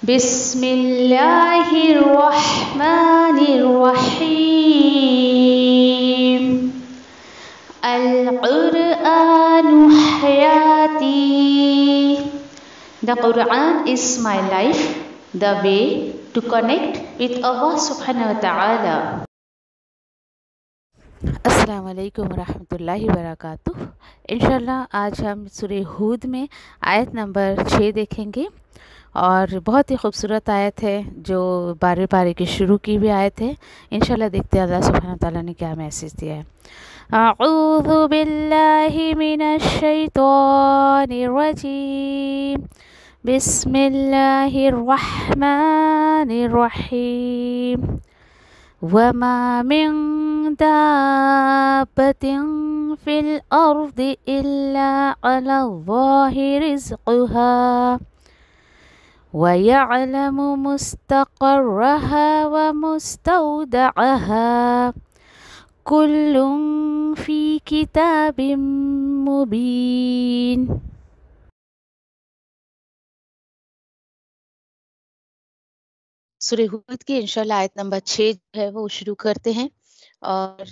بسم اللہ الرحمن الرحیم القرآن حیاتی. The Quran is my life, the way to connect with Allah subhanahu wa ta'ala. السلام علیکم ورحمۃ اللہ وبرکاتہ. انشاءاللہ آج ہم سورہ ہود میں آیت نمبر 6 دیکھیں گے، اور بہت ہی خوبصورت آیت ہے جو بارے بارے کی شروع کی بھی آیت ہے. انشاءاللہ دیکھتے ہیں اللہ سبحانہ تعالیٰ نے کیا میسیج دیا ہے. اعوذ باللہ من الشیطان الرجیم، بسم اللہ الرحمن الرحیم. وما من دابة في الأرض إلا على الله رزقها ويعلم مستقرها ومستودعها كل في كتاب مبين. سورہ ہود کی انشاءاللہ آیت نمبر 6 جو ہے وہ شروع کرتے ہیں. اور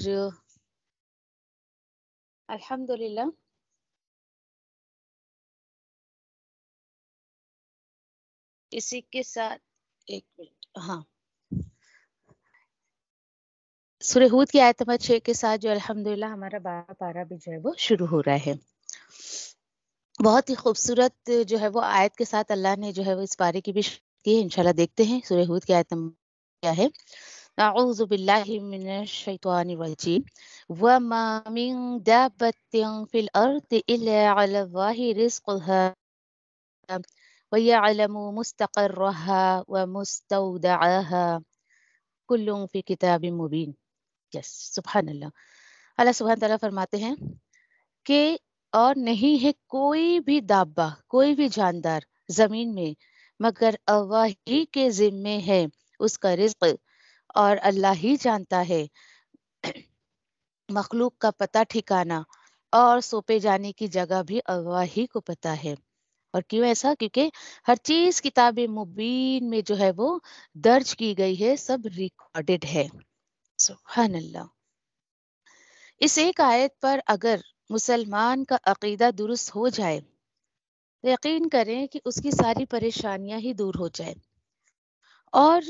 الحمدللہ اسی کے ساتھ ایک منٹ. ہاں، سورہ ہود کی آیت نمبر 6 کے ساتھ جو الحمدللہ ہمارا 12 پارہ بھی جو ہے وہ شروع ہو رہا ہے. بہت ہی خوبصورت جو ہے وہ آیت کے ساتھ اللہ نے جو ہے وہ اس پارے کی بھی کی ہے. انشاءاللہ دیکھتے ہیں سورہ ہود کی آیت نمبر کیا ہے. اعوذ باللہ من الشیطان الرجیم. وما من دابة في الارض الا على الله رزقها ويعلم مستقرها ومستودعها كل في كتاب مبين. یس، سبحان اللہ. اللہ سبحانہ تعالیٰ فرماتے ہیں کہ اور نہیں ہے کوئی بھی دابہ، کوئی بھی جاندار زمین میں مگر اللہ ہی کے ذمے ہے اس کا رزق، اور اللہ ہی جانتا ہے مخلوق کا پتہ ٹھکانا اور سونپے جانے کی جگہ بھی اللہ ہی کو پتہ ہے. اور کیوں ایسا؟ کیونکہ ہر چیز کتاب مبین میں جو ہے وہ درج کی گئی ہے، سب ریکارڈڈ ہے. سبحان اللہ. اس ایک آیت پر اگر مسلمان کا عقیدہ درست ہو جائے تو یقین کریں کہ اس کی ساری پریشانیاں ہی دور ہو جائیں. اور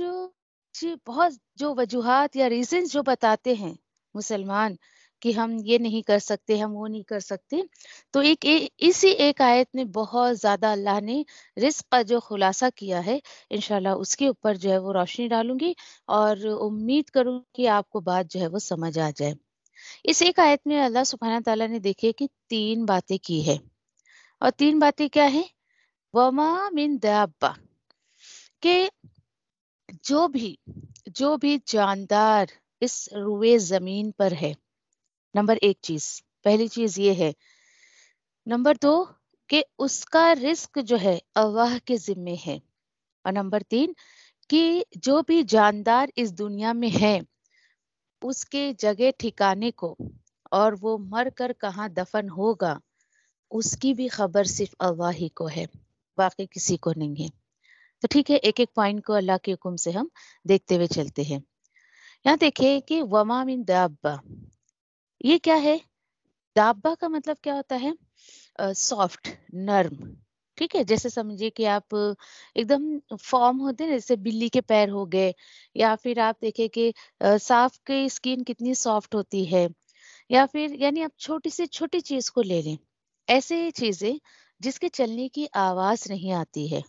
بہت جو وجوہات یا ریزنز جو بتاتے ہیں مسلمان کہ ہم یہ نہیں کر سکتے، ہم وہ نہیں کر سکتے، تو اسی ایک آیت میں بہت زیادہ اللہ نے رزق کا جو خلاصہ کیا ہے، انشاءاللہ اس کے اوپر جو ہے وہ روشنی ڈالوں گی، اور امید کروں کہ آپ کو بات جو ہے وہ سمجھ آ جائے. اس ایک آیت میں اللہ سبحانہ تعالیٰ نے دیکھے کہ 3 باتیں کی ہے، اور 3 باتیں کیا ہیں؟ وما من دابہ، کہ جو بھی جاندار اس روئے زمین پر ہے. نمبر 1 چیز، پہلی چیز یہ ہے. نمبر 2 کہ اس کا رزق جو ہے اللہ کے ذمے ہے. اور نمبر 3 کہ جو بھی جاندار اس دنیا میں ہے اس کے جگہ ٹھکانے کو اور وہ مر کر کہاں دفن ہوگا اس کی بھی خبر صرف اللہ ہی کو ہے، باقی کسی کو نہیں ہے. تو ٹھیک ہے، ایک ایک پوائنٹ کو اللہ کے حکم سے ہم دیکھتے ہوئے چلتے ہیں. یہاں دیکھیں کہ وما من دابہ، یہ کیا ہے؟ دابہ کا مطلب کیا ہوتا ہے؟ سافٹ، نرم. ٹھیک ہے، جیسے سمجھیے کہ آپ ایک دم فارم ہوتے ہیں، جیسے بلی کے پیر ہو گئے، یا پھر آپ دیکھیں کہ صاف کی اسکن کتنی سافٹ ہوتی ہے، یا پھر یعنی آپ چھوٹی سے چھوٹی چیز کو لے لیں، ایسے چیزیں جس کے چلنے کی آواز نہیں آتی ہے.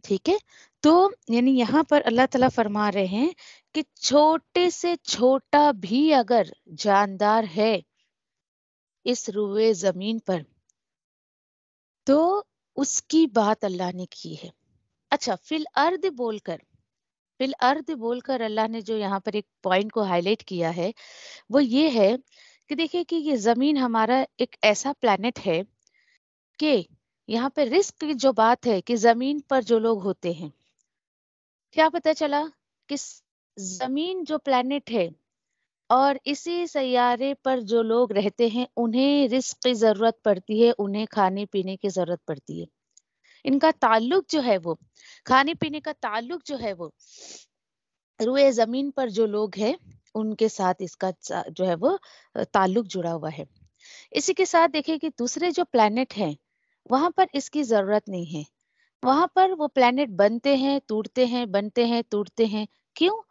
ٹھیک ہے، تو یعنی یہاں پر اللہ تعالیٰ فرما رہے ہیں کہ چھوٹے سے چھوٹا بھی اگر جاندار ہے اس روئے زمین پر تو اس کی بات اللہ نے کی ہے. اچھا، فی الارض بول کر اللہ نے جو یہاں پر ایک پوائنٹ کو ہائی لائٹ کیا ہے وہ یہ ہے کہ دیکھیں کہ یہ زمین ہمارا ایک ایسا پلانٹ ہے کہ یہاں پہ رزق کی جو بات ہے کہ زمین پر جو لوگ ہوتے ہیں، کیا پتہ چلا کہ زمین جو پلانٹ ہے اور اسی سیارے پر جو لوگ رہتے ہیں انہیں رزق کی ضرورت پڑتی ہے، انہیں کھانے پینے کی ضرورت پڑتی ہے. ان کا تعلق جو ہے وہ کھانے پینے کا تعلق جو ہے وہ روئے زمین پر جو لوگ ہیں ان کے ساتھ اس کا جو ہے وہ تعلق جڑا ہوا ہے. اسی کے ساتھ دیکھیں کہ دوسرے جو پلانٹ ہیں وہاں پر اس کی ضرورت نہیں ہے. وہاں پر وہ پلانٹ بنتے ہیں ٹوٹتے ہیں بنتے ہیں ٹوٹتے ہیں. کیوں؟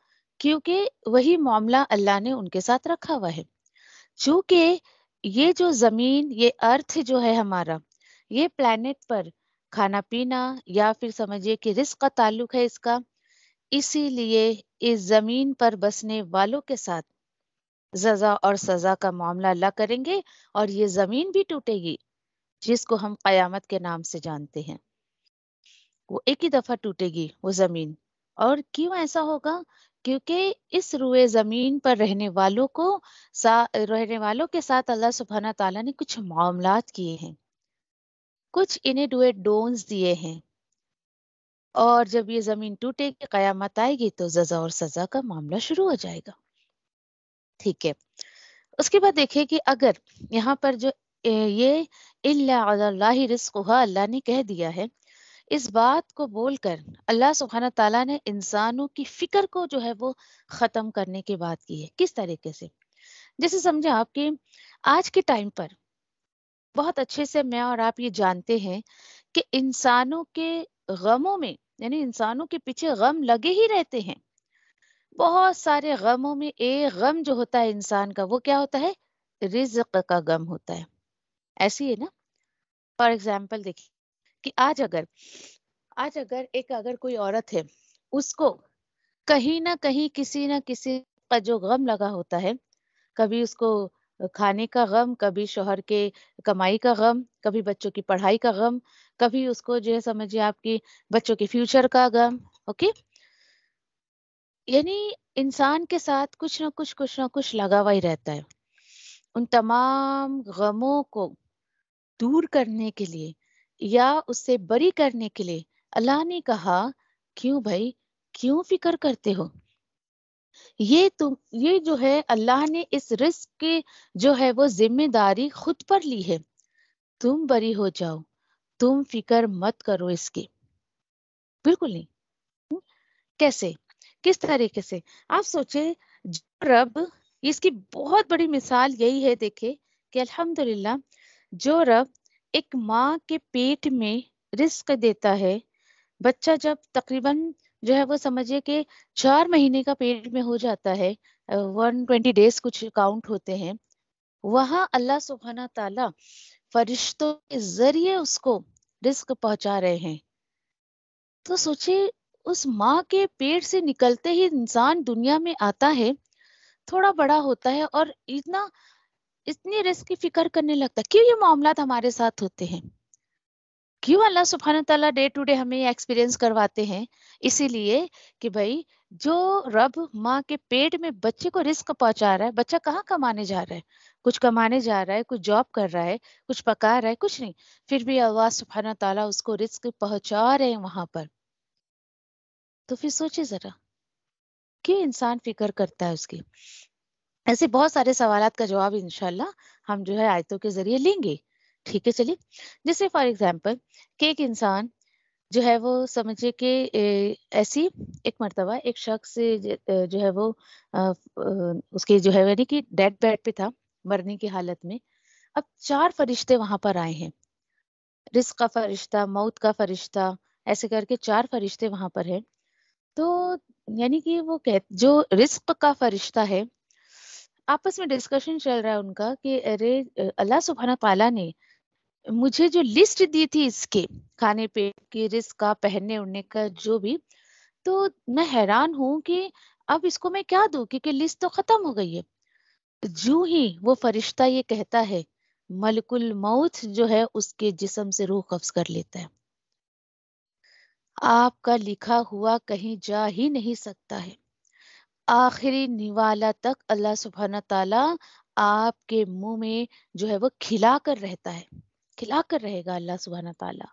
کیونکہ وہی معاملہ اللہ نے ان کے ساتھ رکھا ہوا ہے. چونکہ یہ جو زمین یہ ارتھ جو ہے ہمارا یہ پلانٹ پر کھانا پینا یا پھر سمجھیے کہ رزق کا تعلق ہے اس کا، اسی لیے اس زمین پر بسنے والوں کے ساتھ جزا اور سزا کا معاملہ اللہ کریں گے، اور یہ زمین بھی ٹوٹے گی جس کو ہم قیامت کے نام سے جانتے ہیں. وہ ایک ہی دفعہ ٹوٹے گی وہ زمین. اور کیوں ایسا ہوگا؟ کیونکہ اس روئے زمین پر رہنے والوں کے ساتھ اللہ سبحانہ تعالیٰ نے کچھ معاملات کیے ہیں، کچھ انہیں ڈوئے ڈونز دیے ہیں. اور جب یہ زمین ٹوٹے گی قیامت آئے گی تو جزا اور سزا کا معاملہ شروع ہو جائے گا. ٹھیک ہے. اس کے بعد دیکھیں کہ اگر یہاں پر جو یہ الا علی اللہ رزقھا اللہ نے کہہ دیا ہے، اس بات کو بول کر اللہ سبحانہ تعالیٰ نے انسانوں کی فکر کو جو ہے وہ ختم کرنے کی بات کی ہے. کس طریقے سے؟ جیسے سمجھے آپ کہ آج کے ٹائم پر بہت اچھے سے میں اور آپ یہ جانتے ہیں کہ انسانوں کے غموں میں یعنی انسانوں کے پیچھے غم لگے ہی رہتے ہیں. بہت سارے غموں میں ایک غم جو ہوتا ہے انسان کا وہ کیا ہوتا ہے؟ رزق کا غم ہوتا ہے. ایسی ہے نا. فار ایگزامپل دیکھیے کہ آج اگر اگر کوئی عورت ہے اس کو کہیں نہ کہیں کسی نہ کسی کا جو غم لگا ہوتا ہے، کبھی اس کو کھانے کا غم، کبھی شوہر کے کمائی کا غم، کبھی بچوں کی پڑھائی کا غم، کبھی اس کو جو ہے سمجھیے آپ کی بچوں کے فیوچر کا غم. اوکے. یعنی انسان کے ساتھ کچھ نہ کچھ لگا ہوا ہی رہتا ہے. ان تمام غموں کو دور کرنے کے لیے یا اس سے بری کرنے کے لیے اللہ نے کہا کیوں بھائی کیوں فکر کرتے ہو؟ یہ جو ہے اللہ نے اس رزق کی جو ہے وہ ذمہ داری خود پر لی ہے. تم بری ہو جاؤ، تم فکر مت کرو اس کی. بالکل نہیں. کیسے؟ کس طریقے سے؟ آپ سوچیں جو رب، اس کی بہت بڑی مثال یہی ہے. دیکھیں کہ الحمدللہ جو رب ایک ماں کے پیٹ میں رزق دیتا ہے، بچہ جب تقریباً جو ہے وہ سمجھے کہ 4 مہینے کا پیٹ میں ہو جاتا ہے، 120 ڈیز کچھ کاؤنٹ ہوتے ہیں، وہاں اللہ سبحانہ تعالیٰ فرشتوں کے ذریعے اس کو رزق پہنچا رہے ہیں. تو سوچے اس ماں کے پیٹ سے نکلتے ہی انسان دنیا میں آتا ہے، تھوڑا بڑا ہوتا ہے اور اتنی رزق کی فکر کرنے لگتا ہے. کیوں یہ معاملات ہمارے ساتھ ہوتے ہیں؟ کیوں اللہ سبحانہ تعالیٰ ڈے ٹو ڈے ہمیں ایکسپیرینس کرواتے ہیں؟ اسی لیے کہ بھائی جو رب ماں کے پیٹ میں بچے کو رزق پہنچا رہا ہے، بچہ کہاں کمانے جا رہا ہے؟ کچھ کمانے جا رہا ہے، کچھ جاب کر رہا ہے، کچھ پکا رہا ہے، کچھ نہیں. پھر بھی اللہ سبحانہ تعالیٰ اس کو رزق پہنچا رہے ہیں وہاں پر. تو پھر سوچے ذرا کیوں انسان فکر کرتا ہے اس کی. ایسے بہت سارے سوالات کا جواب انشاءاللہ ہم جو ہے آیتوں کے ذریعے لیں گے. ٹھیک ہے. چلیے جیسے فار ایگزامپل کہ ایک انسان جو ہے وہ سمجھے کہ ایسی ایک مرتبہ ایک شخص جو ہے وہ اس کے جو ہے یعنی کہ ڈیتھ بیڈ پہ تھا، مرنے کی حالت میں. اب 4 فرشتے وہاں پر آئے ہیں، رزق کا فرشتہ، موت کا فرشتہ، ایسے کر کے 4 فرشتے وہاں پر ہیں. تو یعنی کہ وہ جو رزق کا فرشتہ ہے، آپس میں ڈسکشن چل رہا ہے ان کا کہ ارے اللہ سبحانہ تعالیٰ نے مجھے جو لسٹ دی تھی اس کے کھانے پہ کی، رزق کا، پہننے اڑنے کا، جو بھی، تو میں حیران ہوں کہ اب اس کو میں کیا دوں کیونکہ لسٹ تو ختم ہو گئی ہے. جو ہی وہ فرشتہ یہ کہتا ہے، ملک الموت جو ہے اس کے جسم سے روح قبض کر لیتا ہے. آپ کا لکھا ہوا کہیں جا ہی نہیں سکتا ہے. آخری نوالا تک اللہ سبحانہ تعالیٰ آپ کے منہ میں جو ہے وہ کھلا کر رہتا ہے، کھلا کر رہے گا اللہ سبحانہ تعالیٰ.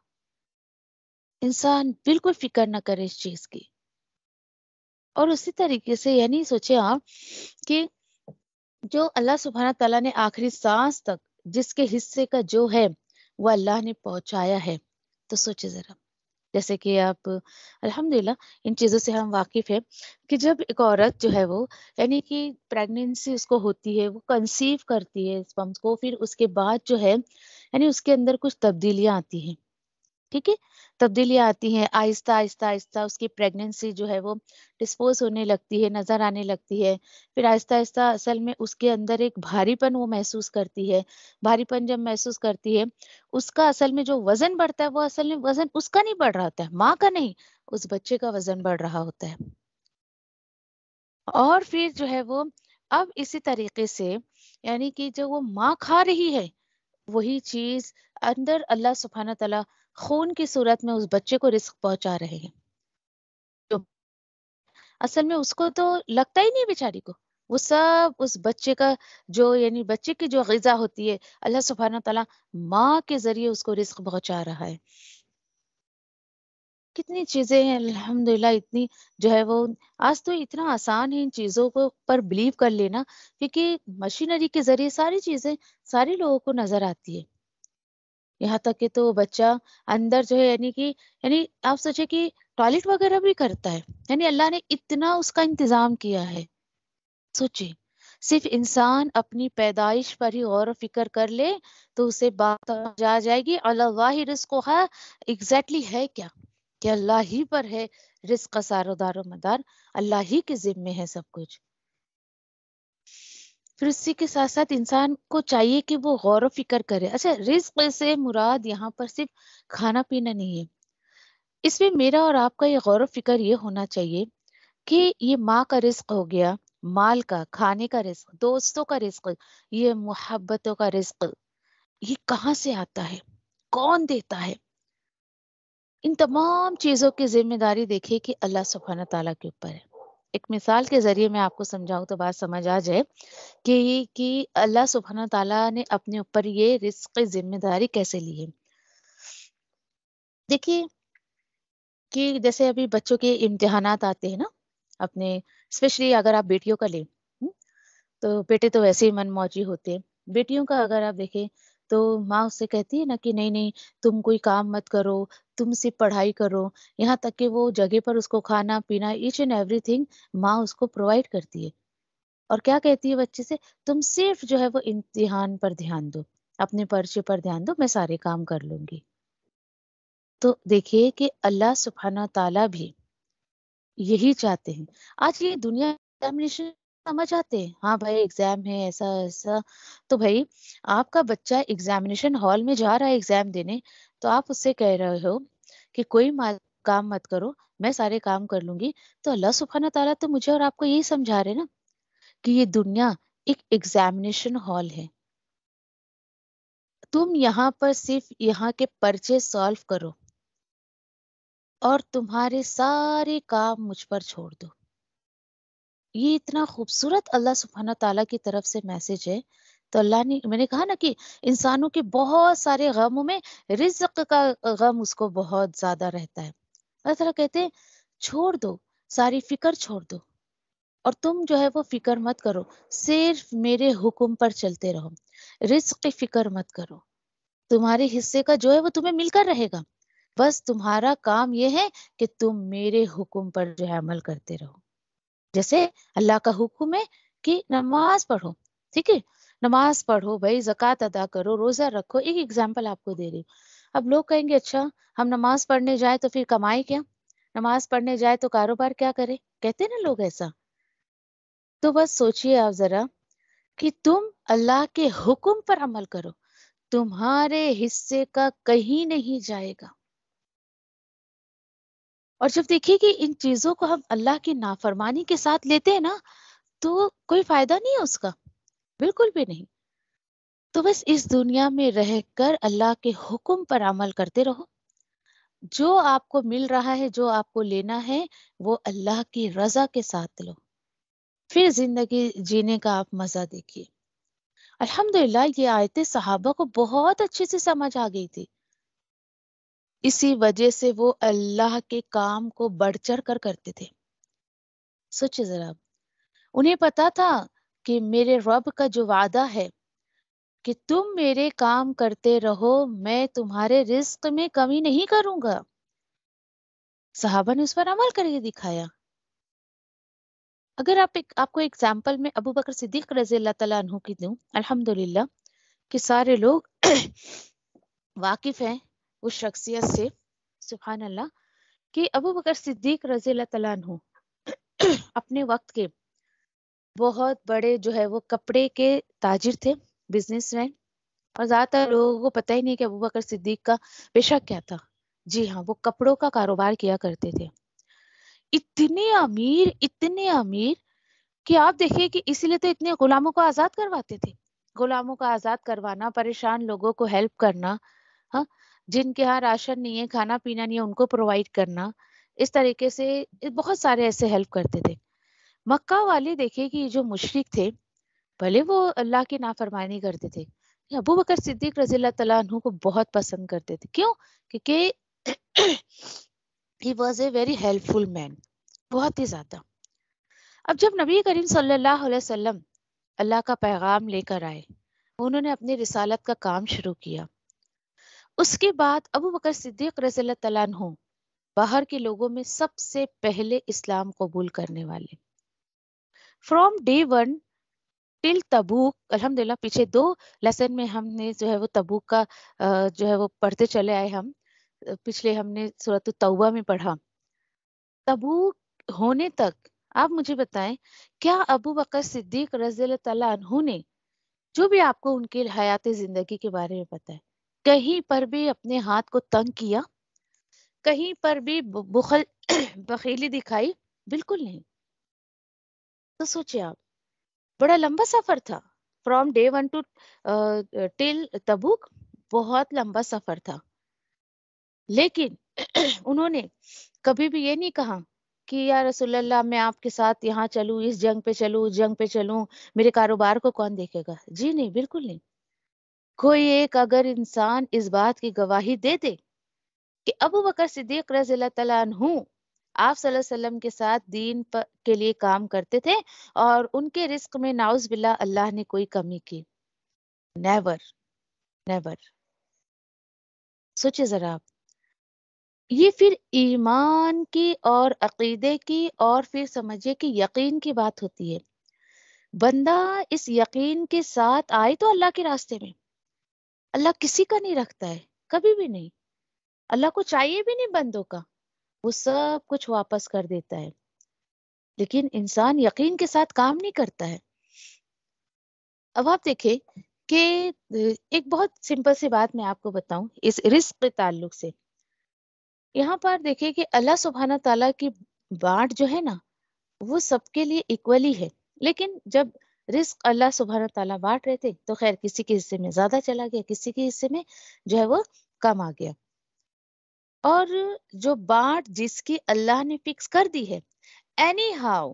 انسان بالکل فکر نہ کرے اس چیز کی. اور اسی طریقے سے یعنی سوچے آپ کہ جو اللہ سبحانہ تعالیٰ نے آخری سانس تک جس کے حصے کا جو ہے وہ اللہ نے پہنچایا ہے. تو سوچے ذرا جیسے کہ آپ الحمدللہ ان چیزوں سے ہم واقف ہیں کہ جب ایک عورت جو ہے وہ یعنی کہ پریگنینسی اس کو ہوتی ہے، وہ کنسیو کرتی ہے اسپمس کو، پھر اس کے بعد جو ہے یعنی اس کے اندر کچھ تبدیلیاں آتی ہیں، ٹھیک ہے؟ تبدیلیاں آتی ہیں، آہستہ آہستہ آہستہ اس کی پریگنینسی جو ہے وہ ڈسپوز ہونے لگتی ہے، نظر آنے لگتی ہے۔ پھر آہستہ آہستہ اصل میں اس کے اندر ایک بھاری پن وہ محسوس کرتی ہے۔ بھاری پن جب محسوس کرتی ہے، اس کا اصل میں جو وزن بڑھتا ہے وہ اصل میں وزن اس کا نہیں بڑھ رہا ہوتا ہے، ماں کا نہیں، اس بچے کا وزن بڑھ رہا ہوتا ہے۔ اور پھر جو ہے وہ اب اسی طریقے سے یعنی کہ جو وہ ماں کھا رہی ہے وہی چیز اندر اللہ سبحانہ تعالیٰ خون کی صورت میں اس بچے کو رزق پہنچا رہے ہیں، جو اصل میں اس کو تو لگتا ہی نہیں بیچاری کو، وہ سب اس بچے کا جو یعنی بچے کی جو غذا ہوتی ہے اللہ سبحانہ تعالیٰ ماں کے ذریعے اس کو رزق پہنچا رہا ہے۔ کتنی چیزیں ہیں الحمدللہ، اتنی جو ہے وہ آج تو اتنا آسان ہے ان چیزوں کو پر بلیو کر لینا، کیونکہ مشینری کے ذریعے ساری چیزیں سارے لوگوں کو نظر آتی ہے۔ یہاں تک کہ تو بچہ اندر جو ہے یعنی آپ سوچے کہ ٹوائلٹ وغیرہ بھی کرتا ہے، یعنی اللہ نے اتنا اس کا انتظام کیا ہے۔ سوچے صرف انسان اپنی پیدائش پر ہی غور و فکر کر لے تو اسے بات سمجھ آ جائے گی اللہ رزقها ایگزیکٹلی ہے کیا، کہ اللہ ہی پر ہے رزق کا سار و دار و مدار، اللہ ہی کے ذمے ہے سب کچھ۔ پھر اسی کے ساتھ ساتھ انسان کو چاہیے کہ وہ غور و فکر کرے۔ اچھا، رزق سے مراد یہاں پر صرف کھانا پینا نہیں ہے، اس میں میرا اور آپ کا یہ غور و فکر یہ ہونا چاہیے کہ یہ ماں کا رزق ہو گیا، مال کا، کھانے کا رزق، دوستوں کا رزق، یہ محبتوں کا رزق، یہ کہاں سے آتا ہے، کون دیتا ہے؟ ان تمام چیزوں کی ذمہ داری دیکھیے کہ اللہ سبحانہ تعالیٰ کے اوپر ہے۔ ایک مثال کے ذریعے میں آپ کو سمجھاؤں تو بات سمجھ آ جائے کہ اللہ سبحانہ تعالیٰ نے اپنے اوپر یہ رزق کی ذمہ داری کیسے لی ہے۔ دیکھیے کہ جیسے ابھی بچوں کے امتحانات آتے ہیں نا، اپنے اسپیشلی اگر آپ بیٹیوں کا لیں، ہم، تو بیٹے تو ویسے ہی من موجی ہوتے ہیں۔ بیٹیوں کا اگر آپ دیکھیں تو ماں اس سے کہتی ہے نا کہ نہیں نہیں تم کوئی کام مت کرو، تم صرف پڑھائی کرو، یہاں تک کہ وہ جگہ پر اس کو کھانا پینا ایچ اینڈ ایوری تھنگ ماں اس کو پرووائڈ کرتی ہے۔ اور کیا کہتی ہے بچے سے، تم صرف جو ہے وہ امتحان پر دھیان دو، اپنے پرچے پر دھیان دو، میں سارے کام کر لوں گی۔ تو دیکھیے کہ اللہ سبحانہ تعالیٰ بھی یہی چاہتے ہیں۔ آج یہ دنیا ایگزامینیشن سمجھ آتے ہیں، ہاں بھائی ایگزام ہے ایسا ایسا، تو بھائی آپ کا بچہ ایگزامینیشن ہال میں جا رہا ہے ایگزام دینے، تو آپ اس سے کہہ رہے ہو کہ کوئی کام مت کرو، میں سارے کام کر لوں گی، تو اللہ سبحانہ تعالیٰ تو مجھے اور آپ کو یہی سمجھا رہے نا کہ یہ دنیا ایک ایگزامینیشن ہال ہے، تم یہاں پر صرف یہاں کے پرچے سالو کرو اور تمہارے سارے کام مجھ پر چھوڑ دو۔ یہ اتنا خوبصورت اللہ سبحانہ تعالیٰ کی طرف سے میسج ہے۔ تو اللہ نے، میں نے کہا نا کہ انسانوں کے بہت سارے غموں میں رزق کا غم اس کو بہت زیادہ رہتا ہے۔ اللہ تعالیٰ کہتے ہیں چھوڑ دو، ساری فکر چھوڑ دو اور تم جو ہے وہ فکر مت کرو، صرف میرے حکم پر چلتے رہو، رزق کی فکر مت کرو، تمہارے حصے کا جو ہے وہ تمہیں مل کر رہے گا، بس تمہارا کام یہ ہے کہ تم میرے حکم پر جو ہے عمل کرتے رہو۔ جیسے اللہ کا حکم ہے کہ نماز پڑھو، ٹھیک ہے، نماز پڑھو بھائی، زکوٰۃ ادا کرو، روزہ رکھو۔ ایک ایگزامپل آپ کو دے رہی ہوں۔ اب لوگ کہیں گے اچھا ہم نماز پڑھنے جائیں تو پھر کمائے کیا، نماز پڑھنے جائے تو کاروبار کیا کرے، کہتے ہیں نا لوگ ایسا۔ تو بس سوچئے آپ ذرا کہ تم اللہ کے حکم پر عمل کرو، تمہارے حصے کا کہیں نہیں جائے گا۔ اور جب دیکھیے کہ ان چیزوں کو ہم اللہ کی نافرمانی کے ساتھ لیتے ہیں نا تو کوئی فائدہ نہیں ہے اس کا، بالکل بھی نہیں۔ تو بس اس دنیا میں رہ کر اللہ کے حکم پر عمل کرتے رہو، جو آپ کو مل رہا ہے، جو آپ کو لینا ہے وہ اللہ کی رضا کے ساتھ لو، پھر زندگی جینے کا آپ مزہ دیکھیے۔ الحمدللہ یہ آیتیں صحابہ کو بہت اچھے سے سمجھ آ گئی تھی، اسی وجہ سے وہ اللہ کے کام کو بڑھ چڑھ کر کرتے تھے۔ سوچے ذرا، انہیں پتا تھا کہ میرے رب کا جو وعدہ ہے کہ تم میرے کام کرتے رہو، میں تمہارے رزق میں کمی نہیں کروں گا، صحابہ نے اس پر عمل کر کے دکھایا. اگر آپ کو ایگزامپل میں ابو بکر صدیق رضی اللہ تعالیٰ عنہ کی دوں، الحمدللہ کہ سارے لوگ واقف ہیں اس شخصیت سے، سبحان اللہ، کہ ابو بکر صدیق رضی اللہ تعالیٰ عنہ اپنے وقت کے بہت بڑے جو ہے وہ کپڑے کے تاجر تھے، بزنس مین. اور زیادہ تر لوگوں کو پتہ ہی نہیں کہ ابو بکر صدیق کا پیشہ کیا تھا. جی ہاں، وہ کپڑوں کا کاروبار کیا کرتے تھے. اتنے امیر کہ آپ دیکھیے کہ اسی لیے تو اتنے غلاموں کو آزاد کرواتے تھے. غلاموں کو آزاد کروانا، پریشان لوگوں کو ہیلپ کرنا، ہاں، جن کے ہاں راشن نہیں ہے، کھانا پینا نہیں ہے، ان کو پرووائڈ کرنا. اس طریقے سے بہت سارے ایسے ہیلپ کرتے تھے. مکہ والے دیکھے کہ جو مشرک تھے، بھلے وہ اللہ کی نافرمانی کرتے تھے، ابو بکر صدیق رضی اللہ تعالیٰ عنہ کو بہت پسند کرتے تھے. کیوں؟ کیونکہ he was a very helpful man، بہت ہی زیادہ. اب جب نبی کریم صلی اللہ علیہ وسلم اللہ کا پیغام لے کر آئے، انہوں نے اپنی رسالت کا کام شروع کیا. اس کے بعد ابو بکر صدیق رضی اللہ تعالیٰ عنہ باہر کے لوگوں میں سب سے پہلے اسلام قبول کرنے والے. فرام ڈے ون ٹل تبوک، الحمدللہ پچھے 2 لیسن میں ہم نے جو ہے وہ تبوک کا جو ہے وہ پڑھتے چلے آئے. ہم پچھلے ہم نے سورۃ التوبہ میں پڑھا. تبوک ہونے تک آپ مجھے بتائیں، کیا ابو بکر صدیق رضی اللہ تعالیٰ عنہ نے، جو بھی آپ کو ان کی حیات زندگی کے بارے میں پتہ ہے، کہیں پر بھی اپنے ہاتھ کو تنگ کیا؟ کہیں پر بھی بخیلی دکھائی؟ بالکل نہیں. تو سوچے آپ، بڑا لمبا سفر تھا. فرام ڈے ون ٹو ٹل تبوک بہت لمبا سفر تھا. لیکن انہوں نے کبھی بھی یہ نہیں کہا کہ یا رسول اللہ میں آپ کے ساتھ یہاں چلوں، اس جنگ پہ چلوں، اس جنگ پہ چلوں، میرے کاروبار کو کون دیکھے گا. جی نہیں، بالکل نہیں. کوئی ایک اگر انسان اس بات کی گواہی دے دے کہ ابو بکر صدیق رضی اللہ تعالیٰ عنہ آپ صلی اللہ علیہ وسلم کے ساتھ دین کے لیے کام کرتے تھے اور ان کے رزق میں نعوذ باللہ اللہ نے کوئی کمی کی، نیور نیور. سوچے ذرا آپ، یہ پھر ایمان کی اور عقیدے کی اور پھر سمجھے کہ یقین کی بات ہوتی ہے. بندہ اس یقین کے ساتھ آئے تو اللہ کے راستے میں، اللہ کسی کا نہیں رکھتا ہے، کبھی بھی نہیں. اللہ کو چاہیے بھی نہیں بندوں کا، وہ سب کچھ واپس کر دیتا ہے. لیکن انسان یقین کے ساتھ کام نہیں کرتا ہے. اب آپ دیکھیں کہ ایک بہت سمپل سی بات میں آپ کو بتاؤں اس رزق کے تعلق سے. یہاں پر دیکھیں کہ اللہ سبحانہ تعالیٰ کی بانٹ جو ہے نا، وہ سب کے لیے ایکولی ہے. لیکن جب رزق اللہ سبحانہ تعالیٰ بانٹ رہے تھے تو خیر کسی کے حصے میں زیادہ چلا گیا، کسی کے حصے میں جو ہے وہ کم آ گیا. اور جو بانٹ جس کی اللہ نے فکس کر دی ہے، اینی ہاؤ،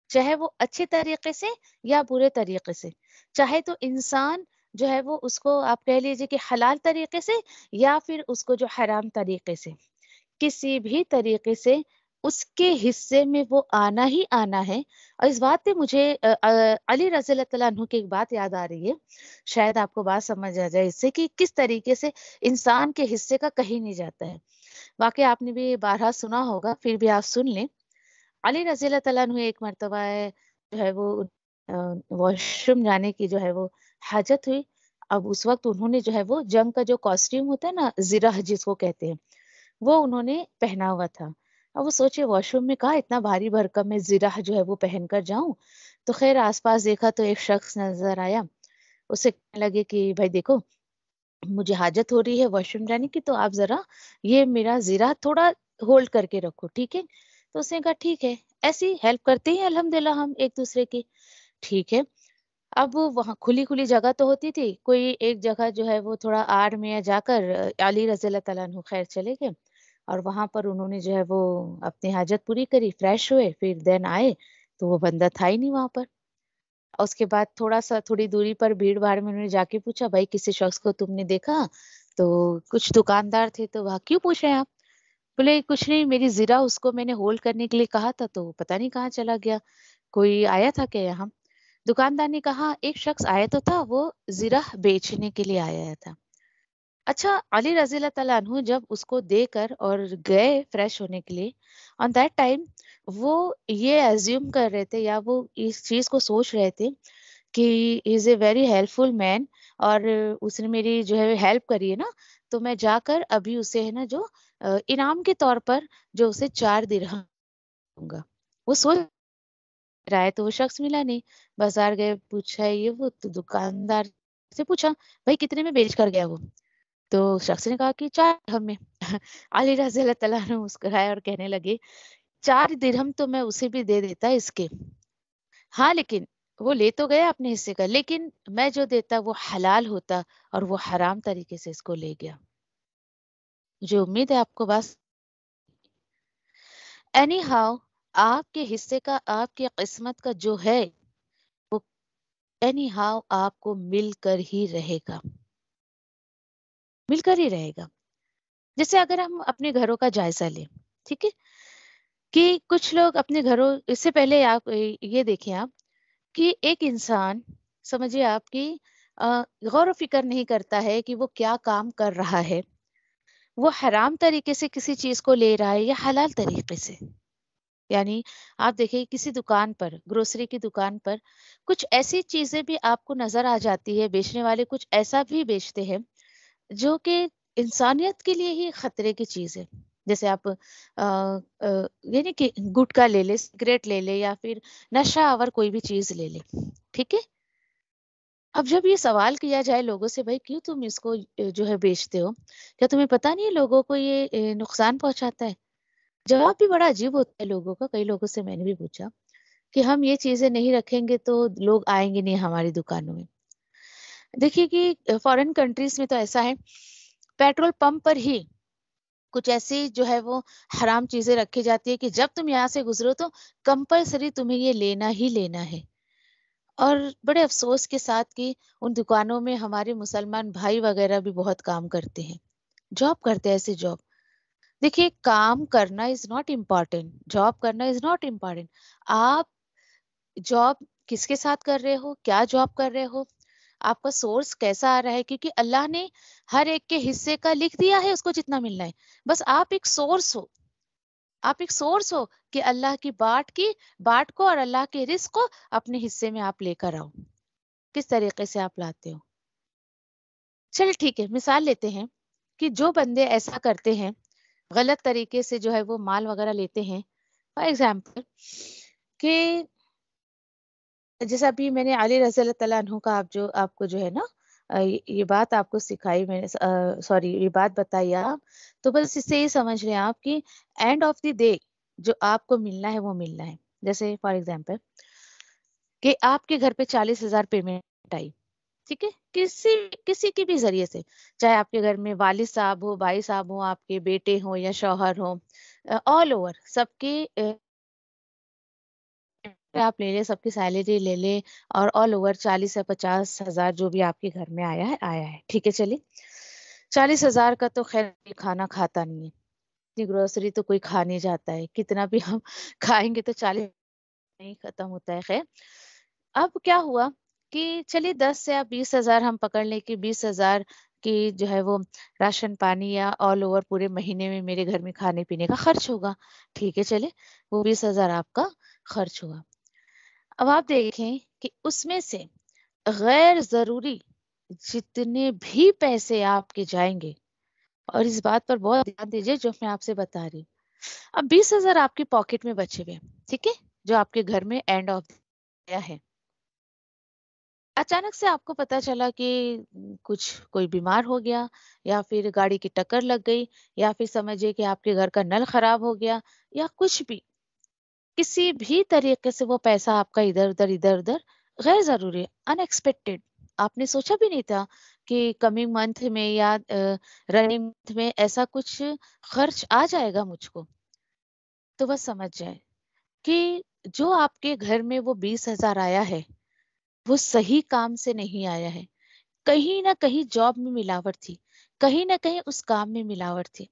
چاہے وہ اچھے طریقے سے یا برے طریقے سے، چاہے تو انسان جو ہے وہ اس کو آپ کہہ لیجئے کہ حلال طریقے سے یا پھر اس کو جو حرام طریقے سے، کسی بھی طریقے سے اس کے حصے میں وہ آنا ہی آنا ہے. اور اس بات پہ مجھے علی رضی اللہ تعالیٰ عنہ کی ایک بات یاد آ رہی ہے، شاید آپ کو بات سمجھ آ جائے اس سے کہ کس طریقے سے انسان کے حصے کا کہیں نہیں جاتا ہے. واقعی آپ نے بھی بارہا سنا ہوگا، پھر بھی آپ سن لیں. علی رضی اللہ تعالیٰ عنہ ایک مرتبہ جو ہے وہ واش روم جانے کی جو ہے وہ حاجت ہوئی. اب اس وقت انہوں نے جو ہے وہ جنگ کا جو کاسٹیوم ہوتا ہے نا، زرہ جس کو کہتے ہیں، وہ انہوں نے پہنا ہوا تھا. اب وہ سوچے واش روم میں کہا اتنا بھاری بھرکم میں زرہ جو ہے وہ پہن کر جاؤں. تو خیر آس پاس دیکھا تو ایک شخص نظر آیا، اسے کہنے لگے کہ بھائی دیکھو مجھے حاجت ہو رہی ہے واش روم جانے کی، تو آپ ذرا یہ میرا زرہ تھوڑا ہولڈ کر کے رکھو، ٹھیک ہے. تو اس نے کہا ٹھیک ہے. ایسی ہیلپ کرتے ہیں الحمدللہ ہم ایک دوسرے کی، ٹھیک ہے. اب وہاں کھلی کھلی جگہ تو ہوتی تھی، کوئی ایک جگہ جو ہے وہ تھوڑا آڑ میں جا کر علی رضی اللہ تعالیٰ عنہ خیر چلے گئے اور وہاں پر انہوں نے جو ہے وہ اپنی حاجت پوری کری، فریش ہوئے، پھر دین آئے تو وہ بندہ تھا ہی نہیں وہاں پر. اور اس کے بعد تھوڑی دوری پر بھیڑ بھاڑ میں انہوں نے جا کے پوچھا بھائی کسی شخص کو تم نے دیکھا؟ تو کچھ دکاندار تھے تو وہاں کیوں پوچھ رہے ہیں آپ؟ بولے کچھ نہیں، میری زرہ اس کو میں نے ہولڈ کرنے کے لیے کہا تھا تو پتہ نہیں کہاں چلا گیا، کوئی آیا تھا کیا یہاں؟ دکاندار نے کہا ایک شخص آیا تو تھا، وہ زرہ بیچنے کے لیے آیا تھا. اچھا علی رضی اللہ تعالیٰ عنہ جب اس کو دے کر اور گئے فریش ہونے کے لیے آن دیٹ ٹائم، وہ یہ ایزیوم کر رہے تھے یا وہ اس چیز کو سوچ رہے تھے کہ از اے ویری ہیلپ فل مین، اور اس نے میری جو ہے ہیلپ کری ہے نا، تو میں جا کر ابھی اسے ہے نا جو انعام کے طور پر جو اسے 4 درہم دوں گا. وہ سوچ رہا ہے تو وہ شخص ملا نہیں. بازار گئے، پوچھا یہ وہ، تو دکاندار سے پوچھا بھائی کتنے میں بیچ کر گیا وہ؟ تو شخص نے کہا کہ 4 درہم میں. علی رضی اللہ تعالیٰ عنہ مسکرائے اور کہنے لگے 4 درہم تو میں اسے بھی دے دیتا اس کے، ہاں لیکن وہ لے تو گیا اپنے حصے کا، لیکن میں جو دیتا وہ حلال ہوتا اور وہ حرام طریقے سے اس کو لے گیا. مجھے امید ہے آپ کو بس اینی ہاؤ آپ کے حصے کا، آپ کی قسمت کا جو ہے وہ اینی ہاؤ آپ کو مل کر ہی رہے گا، مل کر ہی رہے گا. جیسے اگر ہم اپنے گھروں کا جائزہ لیں، ٹھیک ہے، کہ کچھ لوگ اپنے گھروں، اس سے پہلے آپ یہ دیکھیں آپ کہ ایک انسان سمجھے آپ کی غور و فکر نہیں کرتا ہے کہ وہ کیا کام کر رہا ہے، وہ حرام طریقے سے کسی چیز کو لے رہا ہے یا حلال طریقے سے. یعنی آپ دیکھیں کسی دکان پر، گروسری کی دکان پر کچھ ایسی چیزیں بھی آپ کو نظر آ جاتی ہے، بیچنے والے کچھ ایسا بھی بیچتے ہیں جو کہ انسانیت کے لیے ہی خطرے کی چیز ہے. جیسے آپ یعنی کہ گٹکا لے لے، سگریٹ لے لے، یا پھر نشہ آور کوئی بھی چیز لے لے، ٹھیک ہے. اب جب یہ سوال کیا جائے لوگوں سے بھائی کیوں تم اس کو جو ہے بیچتے ہو، کیا تمہیں پتا نہیں ہے لوگوں کو یہ نقصان پہنچاتا ہے؟ جواب بھی بڑا عجیب ہوتا ہے لوگوں کا. کئی لوگوں سے میں نے بھی پوچھا کہ ہم یہ چیزیں نہیں رکھیں گے تو لوگ آئیں گے نہیں ہماری دکانوں میں. دیکھیے کہ فارن کنٹریز میں تو ایسا ہے، پیٹرول پمپ پر ہی کچھ ایسی جو ہے وہ حرام چیزیں رکھی جاتی ہے کہ جب تم یہاں سے گزرو تو کمپلسری تمہیں یہ لینا ہی لینا ہے. اور بڑے افسوس کے ساتھ کہ ان دکانوں میں ہمارے مسلمان بھائی وغیرہ بھی بہت کام کرتے ہیں، جاب کرتے ہیں ایسے جاب. دیکھیے کام کرنا از ناٹ امپورٹینٹ، جاب کرنا از ناٹ امپورٹینٹ. آپ جاب کس کے ساتھ کر رہے ہو، کیا جاب کر رہے ہو، آپ کا سورس کیسا آ رہا ہے، کیونکہ اللہ نے ہر ایک کے حصے کا لکھ دیا ہے اس کو جتنا ملنا ہے. بس آپ ایک سورس ہو، آپ ایک سورس ہو کہ اللہ کی باٹ کو اور اللہ کے رزق کو اپنے حصے میں آپ لے کر آؤ. کس طریقے سے آپ لاتے ہو؟ چل ٹھیک ہے، مثال لیتے ہیں کہ جو بندے ایسا کرتے ہیں، غلط طریقے سے جو ہے وہ مال وغیرہ لیتے ہیں. فار ایگزامپل کہ جیسا ابھی میں نے علی رضی اللہ تعالیٰ عنہ کا آپ کو جو ہے نا یہ بات آپ کو سکھائی میں نے، سوری یہ بات بتائی آپ، تو بس اس سے یہ سمجھ لیں آپ کہ اینڈ آف دی ڈے جو آپ کو ملنا ہے وہ ملنا ہے. جیسے فار ایگزامپل کہ آپ کے گھر پہ 40,000 پیمنٹ آئی، ٹھیک ہے، کسی کے بھی ذریعے سے، چاہے آپ کے گھر میں والد صاحب ہو، بھائی صاحب ہو، آپ کے بیٹے ہوں یا شوہر ہوں، آل اوور سب کے آپ لے لیں، سب کی سیلری لے لیں، اور آل اوور 40 یا 50,000 جو بھی آپ کے گھر میں آیا ہے، ٹھیک ہے. چلیے 40,000 کا تو خیر کھانا کھاتا نہیں ہے، اتنی گروسری تو کوئی کھا نہیں جاتا ہے، کتنا بھی ہم کھائیں گے تو 40 نہیں ختم ہوتا ہے. خیر اب کیا ہوا کہ چلیے 10 یا 20,000 ہم پکڑ لیں کہ 20,000 کی جو ہے وہ راشن پانی یا آل اوور پورے مہینے میں میرے گھر میں کھانے پینے کا خرچ ہوگا، ٹھیک ہے. چلے وہ 20,000 آپ کا خرچ ہوا. اب آپ دیکھیں کہ اس میں سے غیر ضروری جتنے بھی پیسے آپ کے جائیں گے، اور اس بات پر بہت دھیان دیجیے جو میں آپ سے بتا رہی ہوں. اب 20,000 آپ کی پاکٹ میں بچے ہوئے، ٹھیک ہے، جو آپ کے گھر میں اینڈ آف گیا ہے. اچانک سے آپ کو پتا چلا کہ کوئی بیمار ہو گیا، یا پھر گاڑی کی ٹکر لگ گئی، یا پھر سمجھے کہ آپ کے گھر کا نل خراب ہو گیا، یا کچھ بھی، کسی بھی طریقے سے وہ پیسہ آپ کا ادھر ادھر غیر ضروری، ان ایکسپیکٹڈ، آپ نے سوچا بھی نہیں تھا کہ کمنگ منتھ میں یا رننگ منتھ میں ایسا کچھ خرچ آ جائے گا مجھ کو. تو بس سمجھ جائے کہ جو آپ کے گھر میں وہ 20,000 آیا ہے وہ صحیح کام سے نہیں آیا ہے. کہیں نہ کہیں جاب میں ملاوٹ تھی، کہیں نہ کہیں اس کام میں ملاوٹ تھی.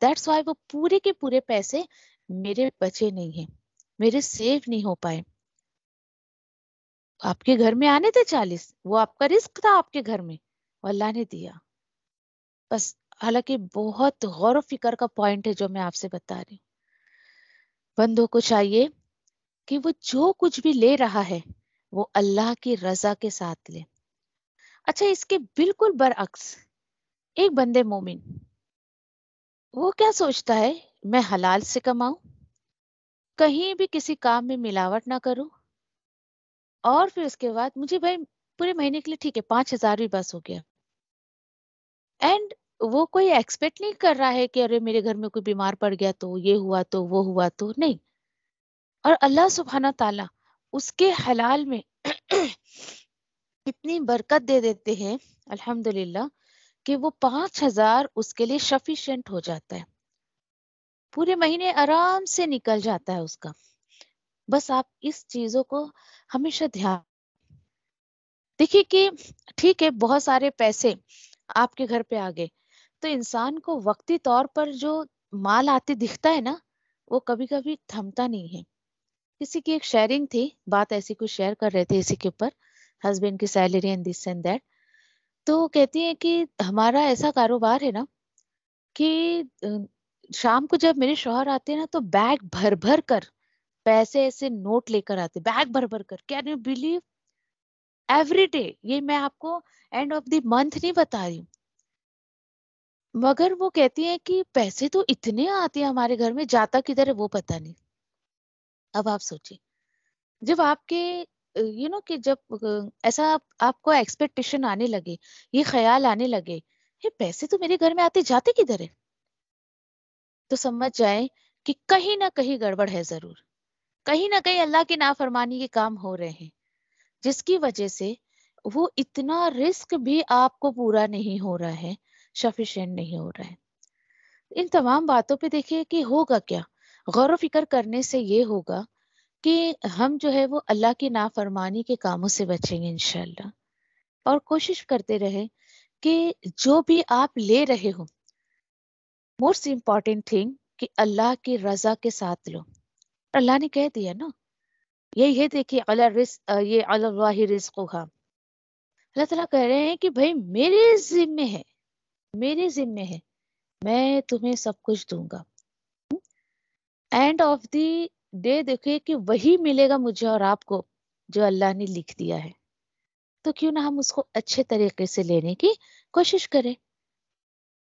دیٹس وائی وہ پورے کے پورے پیسے میرے بچے نہیں ہیں، میرے سیو نہیں ہو پائے. آپ کے گھر میں آنے تھے 40، وہ آپ کا رزق تھا آپ کے گھر میں، وہ اللہ نے دیا. بس حالانکہ بہت غور و فکر کا پوائنٹ ہے جو میں آپ سے بتا رہی ہوں. بندوں کو چاہیے کہ وہ جو کچھ بھی لے رہا ہے وہ اللہ کی رضا کے ساتھ لے. اچھا، اس کے بالکل برعکس ایک بندے مومن وہ کیا سوچتا ہے؟ میں حلال سے کماؤں، کہیں بھی کسی کام میں ملاوٹ نہ کروں، اور پھر اس کے بعد مجھے بھائی پورے مہینے کے لیے ٹھیک ہے 5,000 بھی بس ہو گیا. اینڈ وہ کوئی ایکسپیکٹ نہیں کر رہا ہے کہ ارے میرے گھر میں کوئی بیمار پڑ گیا تو یہ ہوا تو وہ ہوا تو نہیں. اور اللہ سبحانہ تعالیٰ اس کے حلال میں اتنی برکت دے دیتے ہیں الحمدللہ کہ وہ 5,000 اس کے لیے سفیشینٹ ہو جاتا ہے، پورے مہینے آرام سے نکل جاتا ہے اس کا. بس آپ اس چیزوں کو ہمیشہ دھیان دیکھیے کہ ٹھیک ہے بہت سارے پیسے آپ کے گھر پہ آ گئے تو انسان کو وقتی طور پر جو مال آتے دکھتا ہے نا وہ کبھی کبھی تھمتا نہیں ہے. کسی کی ایک شیئرنگ تھی، بات ایسی کچھ شیئر کر رہے تھے اسی کے اوپر، ہسبینڈ کی salary and this and that. تو کہتی ہیں کہ ہمارا ایسا کاروبار ہے نا کہ شام کو جب میرے شوہر آتے ہیں نا تو بیگ بھر بھر کر پیسے ایسے نوٹ لے کر آتے، بیگ بھر بھر کر. Can you believe? Every day. یہ میں آپ کو اینڈ آف دی منتھ نہیں بتا رہی ہوں، مگر وہ کہتی ہیں کہ پیسے تو اتنے آتے ہیں ہمارے گھر میں، جاتا کدھر ہے وہ پتہ نہیں. اب آپ سوچیے جب آپ کے کہ جب ایسا آپ کو ایکسپیکٹیشن آنے لگے، یہ خیال آنے لگے یہ پیسے تو میرے گھر میں آتے جاتے کدھر ہے، تو سمجھ جائیں کہ کہیں نہ کہیں گڑبڑ ہے ضرور، کہیں نہ کہیں اللہ کی نافرمانی کے کام ہو رہے ہیں جس کی وجہ سے وہ اتنا رسک بھی آپ کو پورا نہیں ہو رہا ہے، سفیشینٹ نہیں ہو رہا ہے. ان تمام باتوں پہ دیکھیے کہ ہوگا کیا. غور و فکر کرنے سے یہ ہوگا کہ ہم جو ہے وہ اللہ کی نافرمانی کے کاموں سے بچیں گے انشاءاللہ، اور کوشش کرتے رہیں کہ جو بھی آپ لے رہے ہو موسٹ امپورٹنٹ تھنگ کہ اللہ کی رضا کے ساتھ لو. اللہ نے کہہ دیا نا، یہ دیکھیے یہ علی اللہ رزقھا، اللہ تعالیٰ کہہ رہے ہیں کہ بھائی میرے ذمے ہے، میرے ذمے ہے، میں تمہیں سب کچھ دوں گا. اینڈ آف دی ڈے دیکھیے کہ وہی ملے گا مجھے اور آپ کو جو اللہ نے لکھ دیا ہے، تو کیوں نہ ہم اس کو اچھے طریقے سے لینے کی کوشش کریں.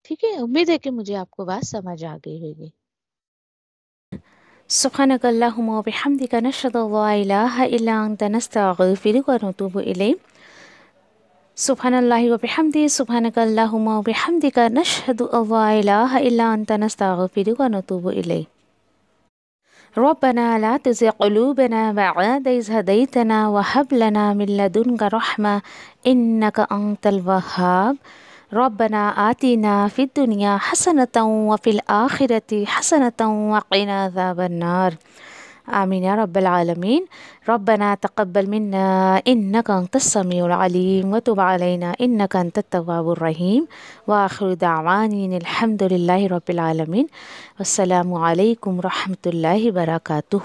ٹھیک ہے، امید ہے کہ مجھے آپ کو بات سمجھ آ گئی ہوگی. سبحانك اللهم وبحمدك نشهد أن لا إله إلا أنت نستغفرك ونتوب إليك. سبحان الله وبحمده سبحانك اللهم وبحمدك نشهد أن لا إله إلا أنت نستغفرك ونتوب إليك. ربنا لا تزغ قلوبنا بعد إذ هديتنا وهب لنا من لدنك رحمة إنك أنت الوهاب. ربنا آتنا في الدنيا حسنة وفي الآخرة حسنة وقنا عذاب النار. آمين يا رب العالمين. ربنا تقبل منا إنك أنت السميع العليم وتب علينا إنك أنت التواب الرحيم. وآخر دعواني الحمد لله رب العالمين. والسلام عليكم ورحمة الله وبركاته.